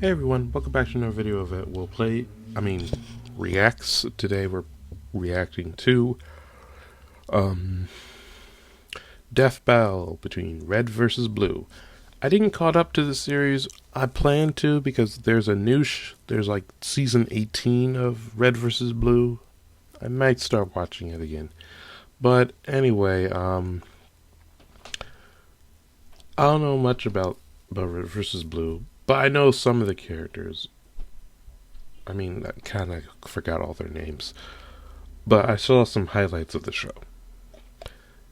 Hey everyone, welcome back to another video of it. Reacts. Today we're reacting to Death Battle between Red versus Blue. I didn't caught up to the series. I plan to because there's a new there's like season 18 of Red versus Blue. I might start watching it again. But anyway, I don't know much about Red versus Blue. But I know some of the characters. I kind of forgot all their names. But I saw some highlights of the show.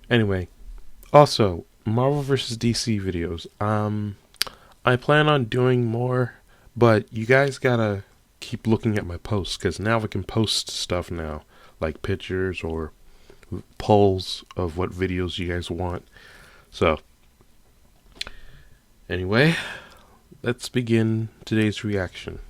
Anyway, also, Marvel vs. DC videos. I plan on doing more, but you guys gotta keep looking at my posts, because now I can post stuff now, like pictures or polls of what videos you guys want. So, anyway, let's begin today's reaction.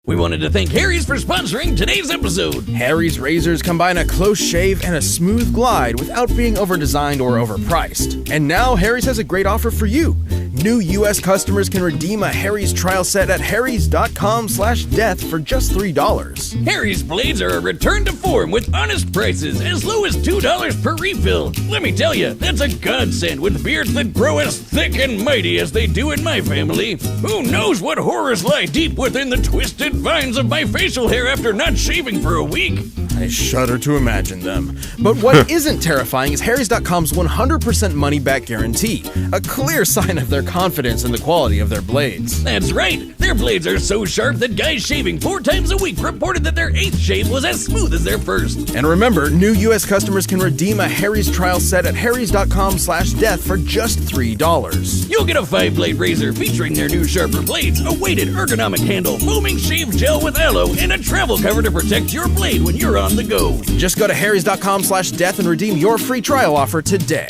We wanted to thank Harry's for sponsoring today's episode. Harry's razors combine a close shave and a smooth glide without being over-designed or overpriced. And now Harry's has a great offer for you. New US customers can redeem a Harry's trial set at harrys.com/death for just $3. Harry's blades are a return to form with honest prices as low as $2 per refill. Let me tell you, that's a godsend with beards that grow as thick and mighty as they do in my family. Who knows what horrors lie deep within the twisted vines of my facial hair after not shaving for a week? I shudder to imagine them. But what isn't terrifying is Harrys.com's 100% money-back guarantee, a clear sign of their confidence in the quality of their blades. That's right! Their blades are so sharp that guys shaving 4 times a week reported that their 8th shave was as smooth as their first. And remember, new US customers can redeem a Harry's trial set at harrys.com/death for just $3. You'll get a 5-blade razor featuring their new sharper blades, a weighted ergonomic handle, foaming shave gel with aloe, and a travel cover to protect your blade when you're on the go. Just go to harrys.com/death and redeem your free trial offer today.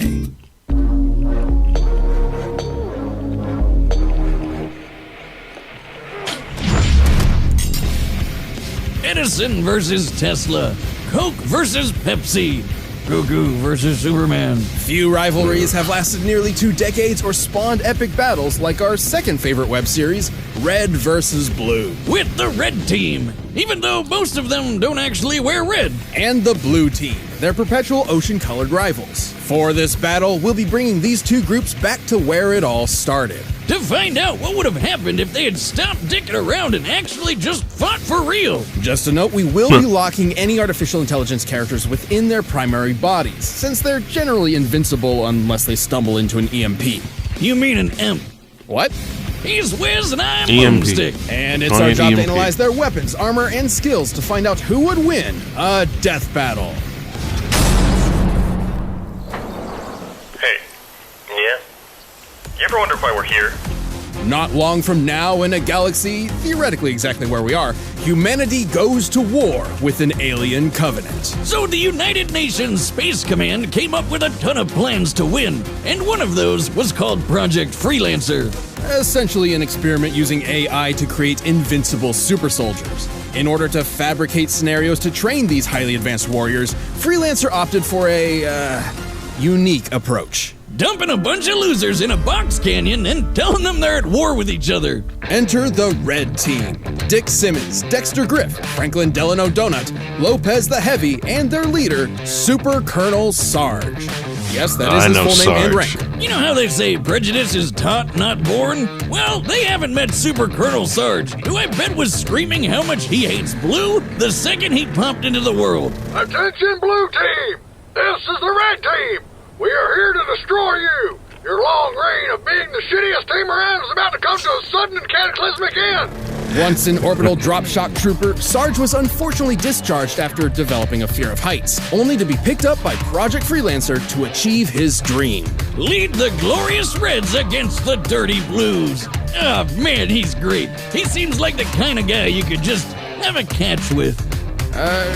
Edison versus Tesla. Coke versus Pepsi. Goku versus Superman. Few rivalries have lasted nearly 2 decades or spawned epic battles like our second favorite web series, Red versus Blue. With the Red Team, even though most of them don't actually wear red. And the Blue Team, their perpetual ocean-colored rivals. For this battle, we'll be bringing these two groups back to where it all started. To find out what would have happened if they had stopped dicking around and actually just fought for real. Just a note, we will be locking any artificial intelligence characters within their primary bodies, since they're generally invincible unless they stumble into an EMP. You mean an imp? What? He's Wiz and I'm EMP. Boomstick. And it's our job to analyze their weapons, armor, and skills to find out who would win a death battle. Hey. Yeah? You ever wonder why we're here? Not long from now, in a galaxy theoretically exactly where we are, humanity goes to war with an alien covenant. So the United Nations Space Command came up with a ton of plans to win, and one of those was called Project Freelancer. Essentially an experiment using AI to create invincible super soldiers. In order to fabricate scenarios to train these highly advanced warriors, Freelancer opted for a, unique approach. Dumping a bunch of losers in a box canyon and telling them they're at war with each other. Enter the Red Team. Dick Simmons, Dexter Griff, Franklin Delano Donut, Lopez the Heavy, and their leader, Super Colonel Sarge. Yes, that is his full name and rank. You know how they say prejudice is taught, not born? Well, they haven't met Super Colonel Sarge, who I bet was screaming how much he hates Blue the second he popped into the world. Attention, Blue Team! This is the Red Team! We are here to destroy you! Your long reign of being the shittiest team around is about to come to a sudden and cataclysmic end! Once an orbital drop shock trooper, Sarge was unfortunately discharged after developing a fear of heights, only to be picked up by Project Freelancer to achieve his dream. Lead the glorious Reds against the dirty Blues. Ah, man, he's great. He seems like the kind of guy you could just have a catch with.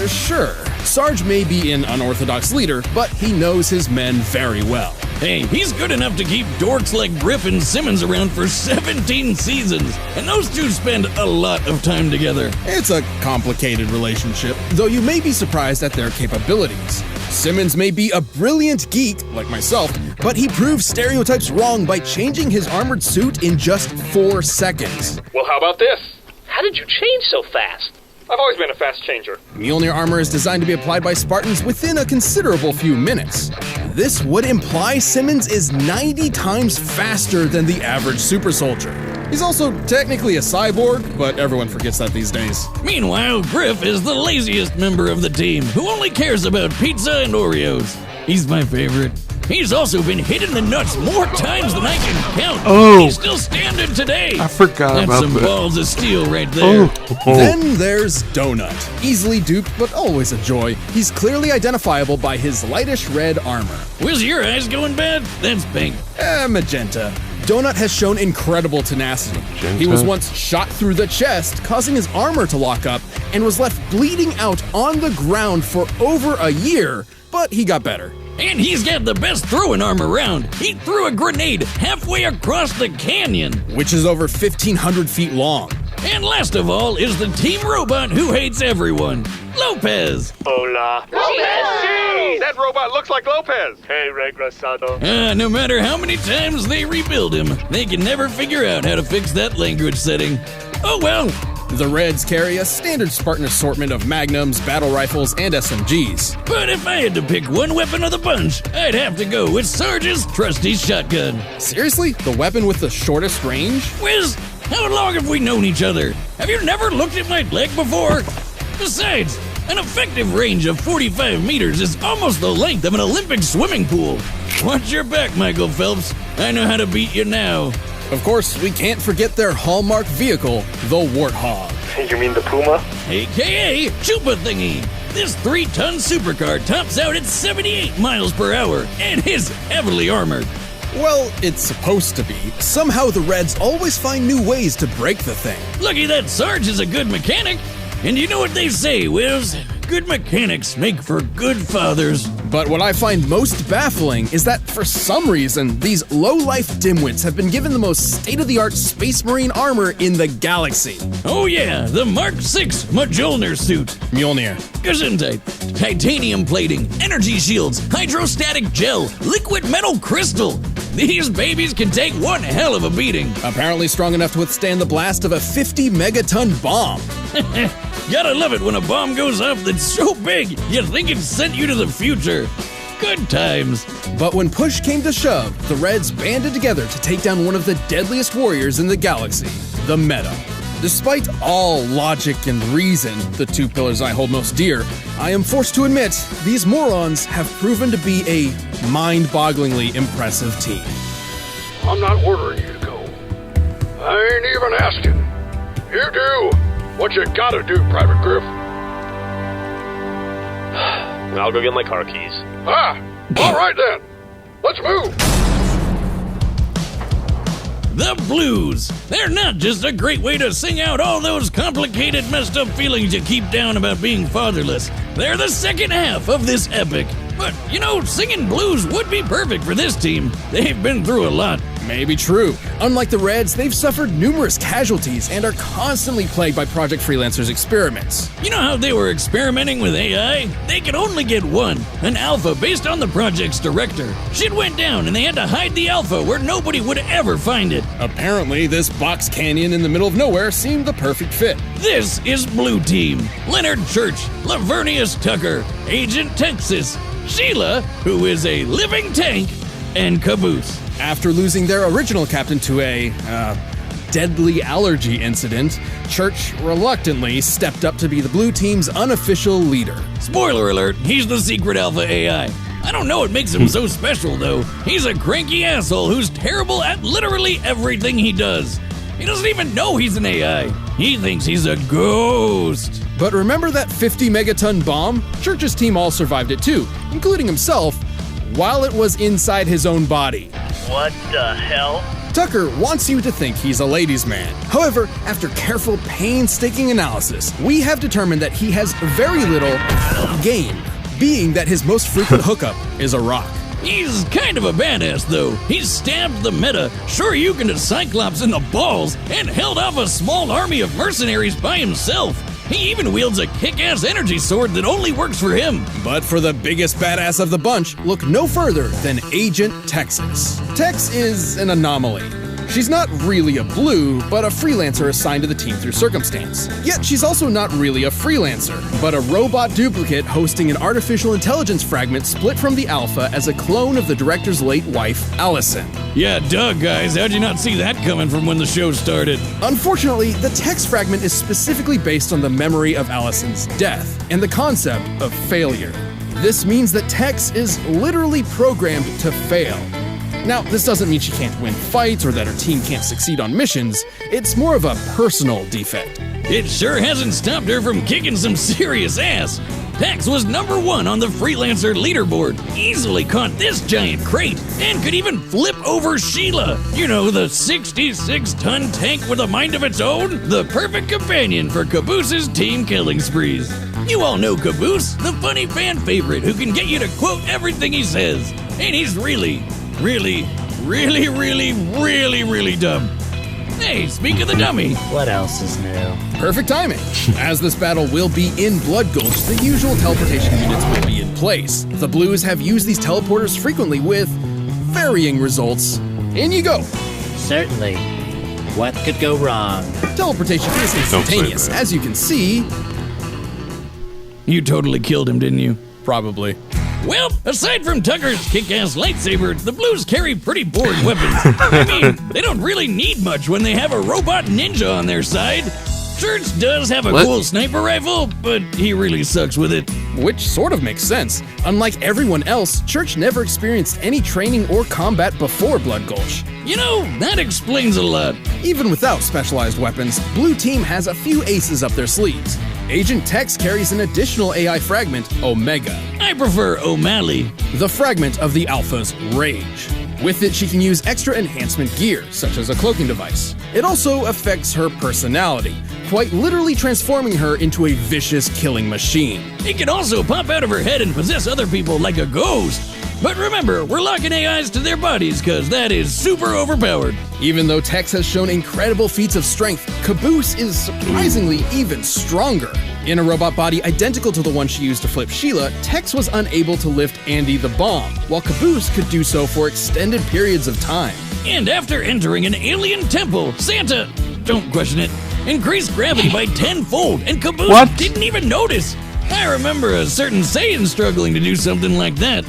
Sure. Sarge may be an unorthodox leader, but he knows his men very well. Hey, he's good enough to keep dorks like Griff and Simmons around for 17 seasons, and those two spend a lot of time together. It's a complicated relationship, though you may be surprised at their capabilities. Simmons may be a brilliant geek, like myself, but he proves stereotypes wrong by changing his armored suit in just 4 seconds. Well, how about this? How did you change so fast? I've always been a fast changer. Mjolnir armor is designed to be applied by Spartans within a considerable few minutes. This would imply Simmons is 90 times faster than the average super soldier. He's also technically a cyborg, but everyone forgets that these days. Meanwhile, Griff is the laziest member of the team, who only cares about pizza and Oreos. He's my favorite. He's also been hit in the nuts more times than I can count. Oh. He's still standing today. I forgot That's about some that. balls of steel right there. Then there's Donut. Easily duped, but always a joy. He's clearly identifiable by his lightish red armor. Was your eyes going bad? That's pink. Magenta. Donut has shown incredible tenacity. Magenta? He was once shot through the chest, causing his armor to lock up, and was left bleeding out on the ground for over a year, but he got better. And he's got the best throwing arm around. He threw a grenade halfway across the canyon. Which is over 1,500 feet long. And last of all is the team robot who hates everyone, Lopez. Hola. Hey, that robot looks like Lopez. Hey, regresado. No matter how many times they rebuild him, they can never figure out how to fix that language setting. Oh well. The Reds carry a standard Spartan assortment of magnums, battle rifles, and SMGs. But if I had to pick one weapon of the bunch, I'd have to go with Sarge's trusty shotgun. Seriously? The weapon with the shortest range? Wiz, how long have we known each other? Have you never looked at my leg before? Besides, an effective range of 45 meters is almost the length of an Olympic swimming pool. Watch your back, Michael Phelps. I know how to beat you now. Of course, we can't forget their hallmark vehicle, the Warthog. You mean the Puma? AKA Chupa Thingy. This 3-ton supercar tops out at 78 miles per hour and is heavily armored. Well, it's supposed to be. Somehow the Reds always find new ways to break the thing. Lucky that Sarge is a good mechanic. And you know what they say, Wiz? Good mechanics make for good fathers. But what I find most baffling is that for some reason, these low-life dimwits have been given the most state-of-the-art Space Marine armor in the galaxy. Oh yeah, the Mark 6 Mjolnir suit. Mjolnir. Gesundheit. Titanium plating, energy shields, hydrostatic gel, liquid metal crystal. These babies can take one hell of a beating. Apparently strong enough to withstand the blast of a 50-megaton bomb. Gotta love it when a bomb goes off that's so big you think it sent you to the future. Good times. But when push came to shove, the Reds banded together to take down one of the deadliest warriors in the galaxy, the Meta. Despite all logic and reason, the two pillars I hold most dear, I am forced to admit these morons have proven to be a mind-bogglingly impressive team. I'm not ordering you to go. I ain't even asking. You do what you gotta do, Private Griff. I'll go get my car keys. All right then. Let's move. The blues. They're not just a great way to sing out all those complicated, messed up feelings you keep down about being fatherless. They're the second half of this epic. But, you know, singing blues would be perfect for this team. They've been through a lot. Maybe true. Unlike the Reds, they've suffered numerous casualties and are constantly plagued by Project Freelancer's experiments. You know how they were experimenting with AI? They could only get one, an alpha based on the project's director. Shit went down and they had to hide the alpha where nobody would ever find it. Apparently, this box canyon in the middle of nowhere seemed the perfect fit. This is Blue Team. Leonard Church, Lavernius Tucker, Agent Texas, SHEILA, who is a living tank, and Caboose. After losing their original captain to a, deadly allergy incident, Church reluctantly stepped up to be the Blue Team's unofficial leader. Spoiler alert, he's the secret alpha AI. I don't know what makes him so special, though. He's a cranky asshole who's terrible at literally everything he does. He doesn't even know he's an AI. He thinks he's a ghost. But remember that 50-megaton bomb? Church's team all survived it too, including himself, while it was inside his own body. What the hell? Tucker wants you to think he's a ladies' man. However, after careful, painstaking analysis, we have determined that he has very little game, being that his most frequent hookup is a rock. He's kind of a badass, though. He stabbed the Meta, Shoryuken to Cyclops in the balls, and held off a small army of mercenaries by himself. He even wields a kick-ass energy sword that only works for him. But for the biggest badass of the bunch, look no further than Agent Texas. Tex is an anomaly. She's not really a blue, but a freelancer assigned to the team through circumstance. Yet she's also not really a freelancer, but a robot duplicate hosting an artificial intelligence fragment split from the Alpha as a clone of the director's late wife, Allison. Yeah, duh, guys. How'd you not see that coming from when the show started? Unfortunately, the Tex fragment is specifically based on the memory of Allison's death and the concept of failure. This means that Tex is literally programmed to fail. Now, this doesn't mean she can't win fights or that her team can't succeed on missions. It's more of a personal defect. It sure hasn't stopped her from kicking some serious ass. Tex was #1 on the freelancer leaderboard, easily caught this giant crate, and could even flip over SHEILA. You know, the 66-ton tank with a mind of its own? The perfect companion for Caboose's team killing sprees. You all know Caboose, the funny fan favorite who can get you to quote everything he says. And he's really dumb. Hey, speak of the dummy. What else is new? Perfect timing. As this battle will be in Blood Gulch, the usual teleportation units will be in place. The Blues have used these teleporters frequently with varying results. In you go. Certainly. What could go wrong? Teleportation is instantaneous, that. as you can see. You totally killed him, didn't you? Probably. Well, aside from Tucker's kick-ass lightsaber, the Blues carry pretty boring weapons. I mean, they don't really need much when they have a robot ninja on their side. Church does have a cool sniper rifle, but he really sucks with it. Which sort of makes sense. Unlike everyone else, Church never experienced any training or combat before Blood Gulch. You know, that explains a lot. Even without specialized weapons, Blue Team has a few aces up their sleeves. Agent Tex carries an additional AI fragment, Omega. I prefer O'Malley. The fragment of the Alpha's rage. With it, she can use extra enhancement gear, such as a cloaking device. It also affects her personality, quite literally transforming her into a vicious killing machine. It can also pop out of her head and possess other people like a ghost. But remember, we're locking AIs to their bodies because that is super overpowered. Even though Tex has shown incredible feats of strength, Caboose is surprisingly even stronger. In a robot body identical to the one she used to flip SHEILA, Tex was unable to lift Andy the Bomb, while Caboose could do so for extended periods of time. And after entering an alien temple, Santa, don't question it, increased gravity by 10-fold, and Caboose didn't even notice. I remember a certain Saiyan struggling to do something like that.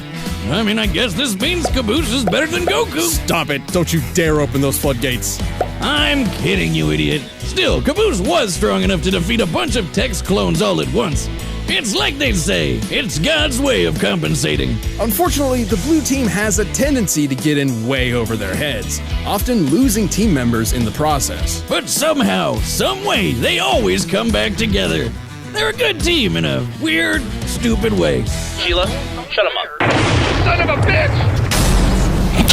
I mean, I guess this means Caboose is better than Goku. Stop it. Don't you dare open those floodgates. I'm kidding, you idiot. Still, Caboose was strong enough to defeat a bunch of Tex clones all at once. It's like they say, it's God's way of compensating. Unfortunately, the Blue Team has a tendency to get in way over their heads, often losing team members in the process. But somehow, some way, they always come back together. They're a good team in a weird, stupid way. SHEILA, shut him up. Son of a bitch!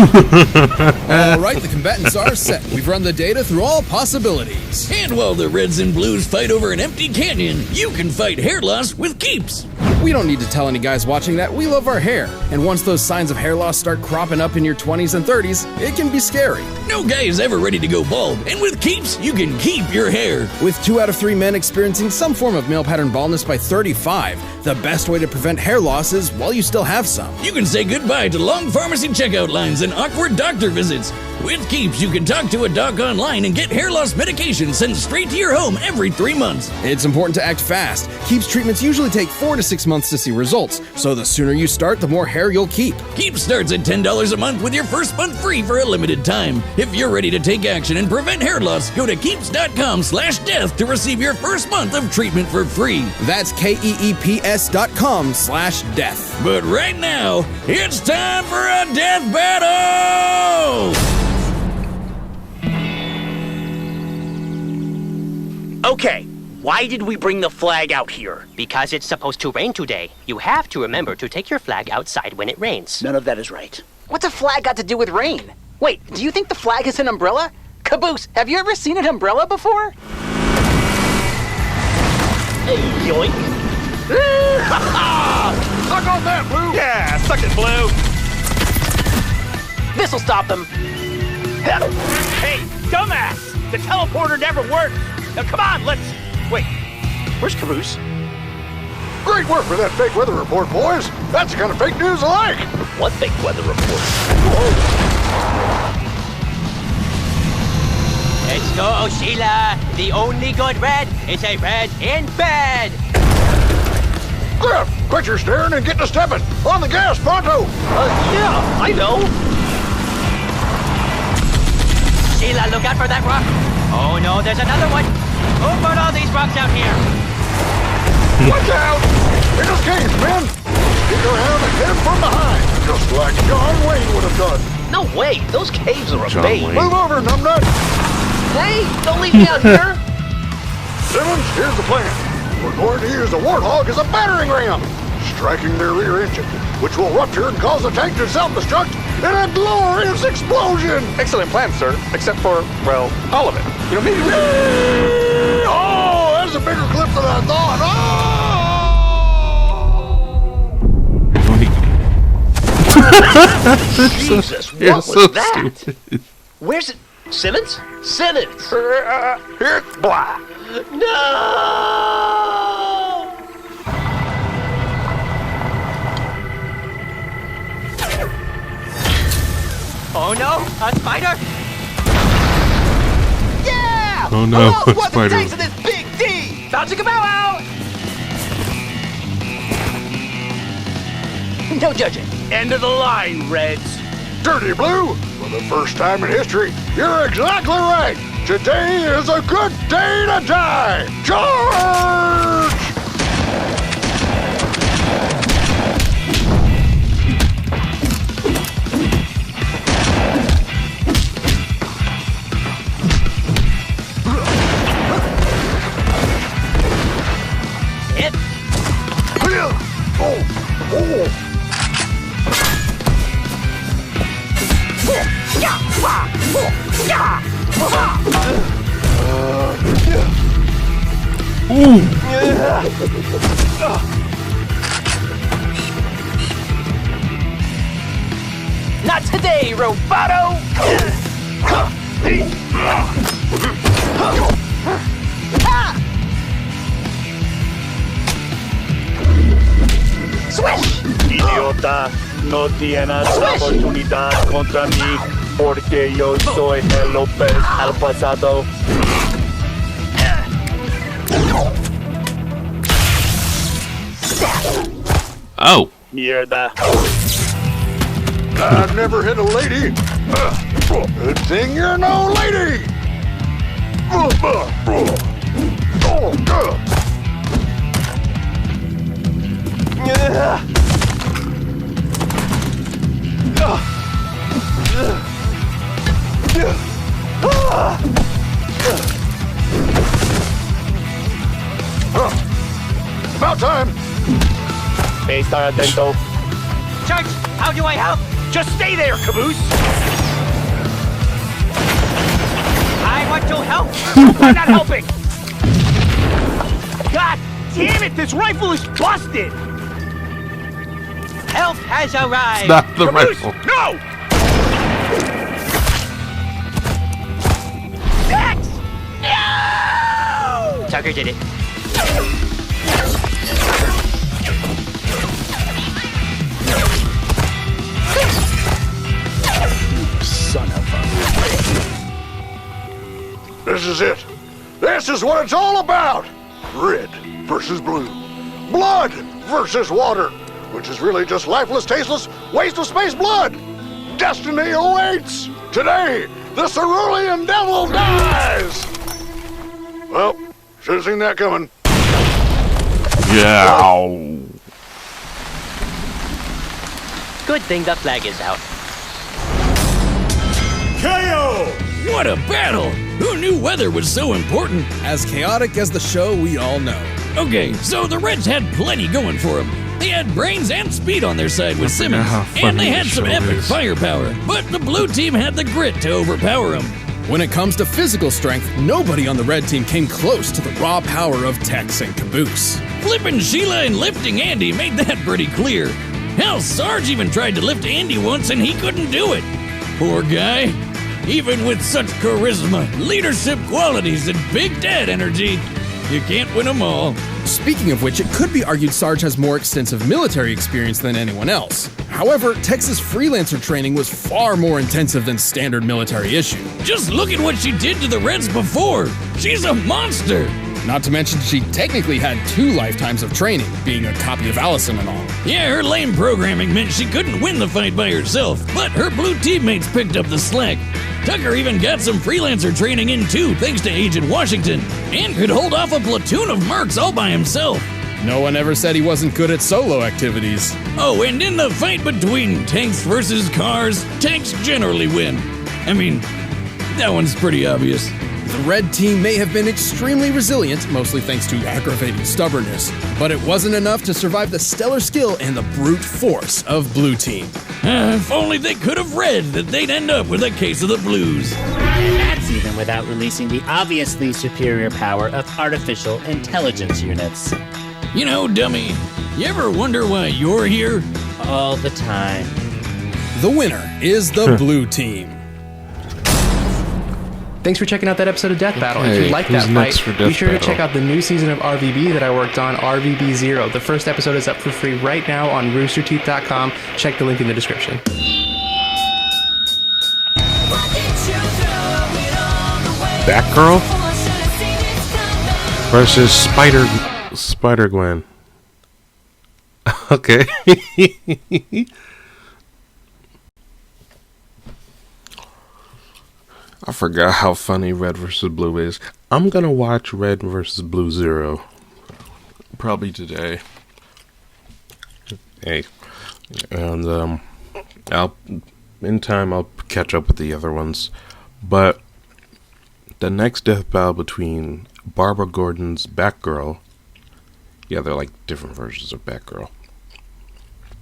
Alright, the combatants are set. We've run the data through all possibilities. And while the Reds and Blues fight over an empty canyon, you can fight hair loss with keeps. We don't need to tell any guys watching that we love our hair. And once those signs of hair loss start cropping up in your 20s and 30s, it can be scary. No guy is ever ready to go bald, and with keeps, you can keep your hair. With 2 out of 3 men experiencing some form of male pattern baldness by 35, the best way to prevent hair loss is while you still have some. You can say goodbye to long pharmacy checkout lines and awkward doctor visits. With Keeps, you can talk to a doc online and get hair loss medication sent straight to your home every 3 months. It's important to act fast. Keeps treatments usually take 4 to 6 months to see results, so the sooner you start, the more hair you'll keep. Keeps starts at $10 a month with your first month free for a limited time. If you're ready to take action and prevent hair loss, go to keeps.com/death to receive your first month of treatment for free. That's KEEPS.com/death. But right now, it's time for a death battle! Okay, why did we bring the flag out here? Because it's supposed to rain today. You have to remember to take your flag outside when it rains. None of that is right. What's a flag got to do with rain? Wait, do you think the flag is an umbrella? Caboose, have you ever seen an umbrella before? Yoink! Suck on that, Blue! Yeah, suck it, Blue! This'll stop them. Hey, dumbass! The teleporter never worked! Now come on, let's... Wait. Where's Caboose? Great work for that fake weather report, boys. That's the kind of fake news I like. What fake weather report? Let's go, Sheila. The only good red is a red in bed. Griff, quit your staring and get to stepping. On the gas, pronto. Yeah, I know. Sheila, look out for that rock. Oh no, there's another one. Who put all these rocks out here? Watch out! It escapes, men! Sneak around and hit from behind, just like John Wayne would have done. No way, those caves are a John bait. Wayne. Move over, numbnut! Hey, don't leave me out here. Simmons, here's the plan. We're going to use the Warthog as a battering ram, striking their rear engine, which will rupture and cause the tank to self-destruct in a glorious explosion! Excellent plan, sir. Except for, well, all of it. You know, maybe we could... Oh, that's a bigger clip than I thought! Jesus, You're what so was that? stupid. Where's it? Simmons? Simmons! Here, blah. No! Oh no, a spider! Yeah! Oh no, Who wants spider. a taste of this big D? Bouncing a bow out! No judging. End of the line, Reds. Dirty Blue, for the first time in history, you're exactly right. Today is a good day to die. Charge! Hit! Oh. Not today, Roboto! Swish! Idiota, no tienes oportunidad contra mí porque yo soy el López al pasado. Oh. Mierda. I've never hit a lady. Good thing you're no lady. About time. Estar atento. Church, how do I help? Just stay there, Caboose! I want to help. I'm not helping! God damn it, this rifle is busted! Help has arrived. Not the Caboose, rifle. no! X! No! Tucker did it. Son of a... This is it. This is what it's all about. Red versus blue. Blood versus water. Which is really just lifeless, tasteless, waste of space blood. Destiny awaits. Today, the Cerulean Devil dies. Well, should have seen that coming. Yeah. Good thing the flag is out. KO! What a battle! Who knew weather was so important? As chaotic as the show we all know. Okay, so the Reds had plenty going for them. They had brains and speed on their side with Simmons, how and funny they had this some show epic is. firepower. But the blue team had the grit to overpower them. When it comes to physical strength, nobody on the red team came close to the raw power of Tex and Caboose. Flipping Sheila and lifting Andy made that pretty clear. Hell, Sarge even tried to lift Andy once and he couldn't do it. Poor guy. Even with such charisma, leadership qualities, and Big Dad energy, you can't win them all. Speaking of which, it could be argued Sarge has more extensive military experience than anyone else. However, Tex's freelancer training was far more intensive than standard military issue. Just look at what she did to the Reds before. She's a monster. Not to mention she technically had 2 lifetimes of training, being a copy of Allison and all. Yeah, her lame programming meant she couldn't win the fight by herself, but her blue teammates picked up the slack. Tucker even got some freelancer training in too, thanks to Agent Washington, and could hold off a platoon of mercs all by himself. No one ever said he wasn't good at solo activities. Oh, and in the fight between tanks versus cars, tanks generally win. I mean, that one's pretty obvious. The Red team may have been extremely resilient, mostly thanks to aggravating stubbornness, but it wasn't enough to survive the stellar skill and the brute force of Blue Team. If only they could have read that they'd end up with a case of the blues. And that's even without releasing the obviously superior power of artificial intelligence units. You know, dummy, you ever wonder why you're here? All the time. The winner is the Blue Team. Thanks for checking out that episode of Death Battle. Okay, if you like that who's fight, next for be sure Death to check Battle? out the new season of RVB that I worked on, RVB 0. The first episode is up for free right now on roosterteeth.com. Check the link in the description. Batgirl versus Spider-Gwen. Okay. I forgot how funny Red vs. Blue is. I'm gonna watch Red vs. Blue 0. Probably today. Hey. And in time I'll catch up with the other ones. But the next death battle between Barbara Gordon's Batgirl, yeah, they're like different versions of Batgirl,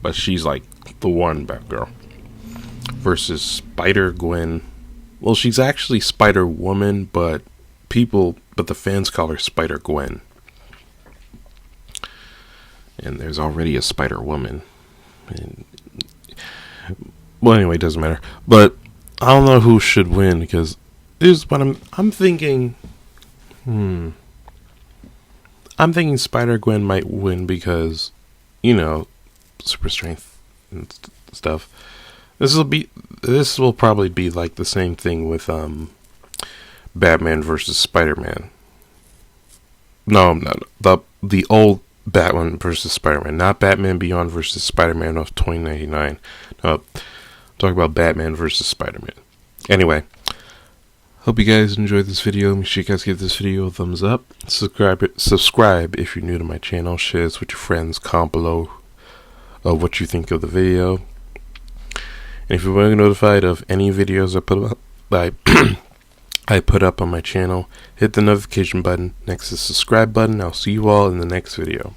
but she's like the one Batgirl, versus Spider-Gwen. Well, she's actually Spider-Woman, but the fans call her Spider-Gwen. And there's already a Spider-Woman. Well, anyway, it doesn't matter. But I don't know who should win, because here's what I'm thinking. I'm thinking Spider-Gwen might win because, you know, super strength and stuff. This will probably be like the same thing with Batman versus Spider-Man. No, the old Batman versus Spider-Man, not Batman Beyond versus Spider-Man of 2099. No, talk about Batman versus Spider-Man. Anyway, hope you guys enjoyed this video. Make sure you guys give this video a thumbs up. Subscribe if you're new to my channel. Share this with your friends. Comment below what you think of the video. And if you want to be notified of any videos I put up on my channel, hit the notification button next to the subscribe button. I'll see you all in the next video.